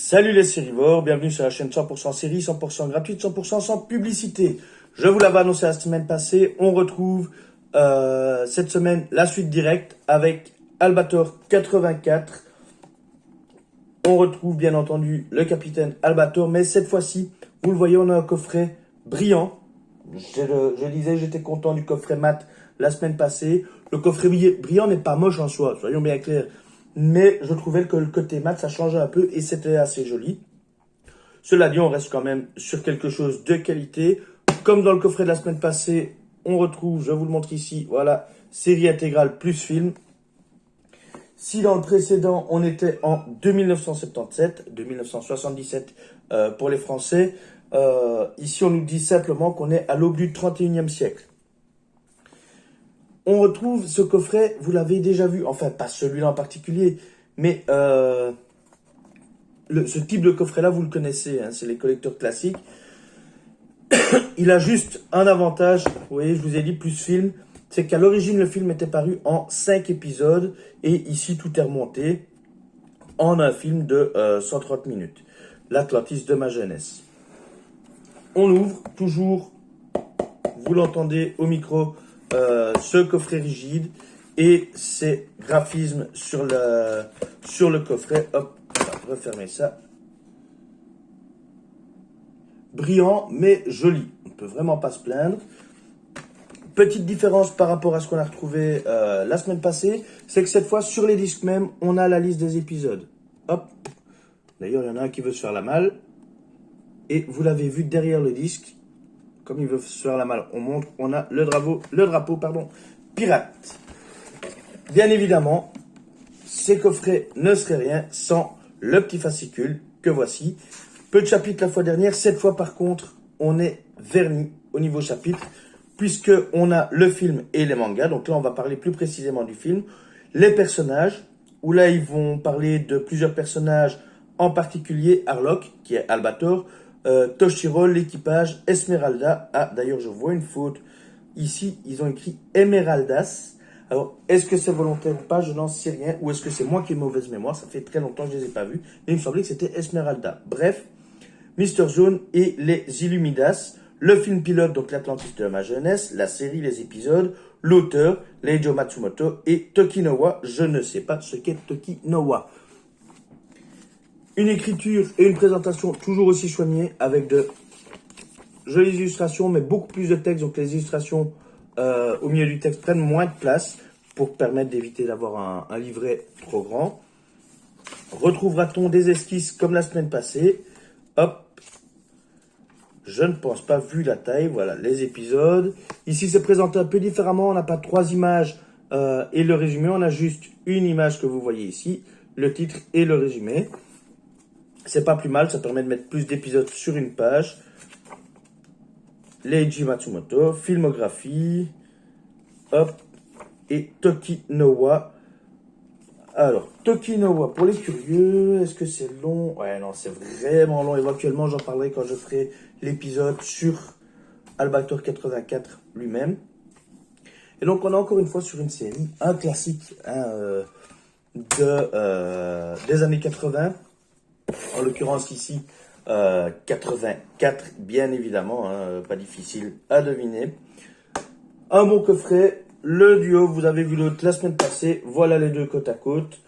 Salut les sérivores, bienvenue sur la chaîne 100% série, 100% gratuite, 100% sans publicité. Je vous l'avais annoncé la semaine passée, on retrouve cette semaine la suite directe avec Albator 84. On retrouve bien entendu le capitaine Albator, mais cette fois-ci, vous le voyez, on a un coffret brillant. Je disais, j'étais content du coffret mat la semaine passée. Le coffret brillant n'est pas moche en soi, soyons bien clairs. Mais je trouvais que le côté mat, ça changeait un peu et c'était assez joli. Cela dit, on reste quand même sur quelque chose de qualité. Comme dans le coffret de la semaine passée, on retrouve, je vous le montre ici, voilà, série intégrale plus film. Si dans le précédent, on était en 2977, 2977 pour les Français, ici on nous dit simplement qu'on est à l'aube du 31e siècle. On retrouve ce coffret, vous l'avez déjà vu, enfin pas celui-là en particulier, mais ce type de coffret-là, vous le connaissez, hein, c'est les collecteurs classiques. Il a juste un avantage, vous voyez, je vous ai dit plus film, c'est qu'à l'origine le film était paru en 5 épisodes, et ici tout est remonté en un film de 130 minutes, l'Atlantis de ma jeunesse. On ouvre, toujours, vous l'entendez au micro, ce coffret rigide et ces graphismes sur le coffret. Hop, on va refermer ça. Brillant mais joli, on ne peut vraiment pas se plaindre. Petite différence par rapport à ce qu'on a retrouvé la semaine passée, c'est que cette fois sur les disques même, on a la liste des épisodes. Hop, d'ailleurs il y en a un qui veut se faire la malle et vous l'avez vu derrière le disque. Comme il veut se faire la malle, on montre, on a le drapeau, pirate. Bien évidemment, ces coffrets ne seraient rien sans le petit fascicule que voici. Peu de chapitres la fois dernière, cette fois par contre, on est verni au niveau chapitre, puisque on a le film et les mangas. Donc là, on va parler plus précisément du film. Les personnages, où là, ils vont parler de plusieurs personnages, en particulier Harlock, qui est Albator, Toshiro, l'équipage, Esmeralda. Ah, d'ailleurs, je vois une faute. Ici, ils ont écrit Emeraldas. Alors, est-ce que c'est volontaire ou pas? Je n'en sais rien. Ou est-ce que c'est moi qui ai mauvaise mémoire? Ça fait très longtemps que je ne les ai pas vus. Mais il me semblait que c'était Esmeralda. Bref, Mr. Zone et les Illumidas. Le film pilote, donc l'Atlantis de ma jeunesse. La série, les épisodes. L'auteur, Leiji Matsumoto. Et Tokinowa. Je ne sais pas ce qu'est Tokinowa. Une écriture et une présentation toujours aussi soignées avec de jolies illustrations, mais beaucoup plus de texte. Donc les illustrations au milieu du texte prennent moins de place pour permettre d'éviter d'avoir un livret trop grand. Retrouvera-t-on des esquisses comme la semaine passée? Hop, je ne pense pas, vu la taille. Voilà, les épisodes. Ici, c'est présenté un peu différemment. On n'a pas 3 images et le résumé. On a juste une image que vous voyez ici, le titre et le résumé. C'est pas plus mal, ça permet de mettre plus d'épisodes sur une page. Leiji Matsumoto, filmographie, hop, et Tokinowa. Alors, Tokinowa, pour les curieux, est-ce que c'est long? Ouais, non, c'est vraiment long. Éventuellement, j'en parlerai quand je ferai l'épisode sur Albator 84 lui-même. Et donc, on est encore une fois sur une série, un classique hein, des années 80. En l'occurrence ici, 84, bien évidemment, hein, pas difficile à deviner. Un bon coffret, le duo, vous avez vu l'autre la semaine passée, voilà les deux côte à côte.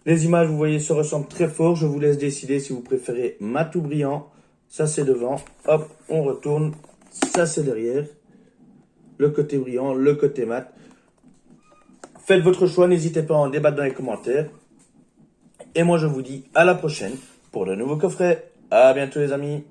Les images, vous voyez, se ressemblent très fort, je vous laisse décider si vous préférez mat ou brillant. Ça c'est devant, hop, on retourne, ça c'est derrière. Le côté brillant, le côté mat. Faites votre choix, n'hésitez pas à en débattre dans les commentaires. Et moi je vous dis à la prochaine pour de nouveaux coffrets. À bientôt les amis.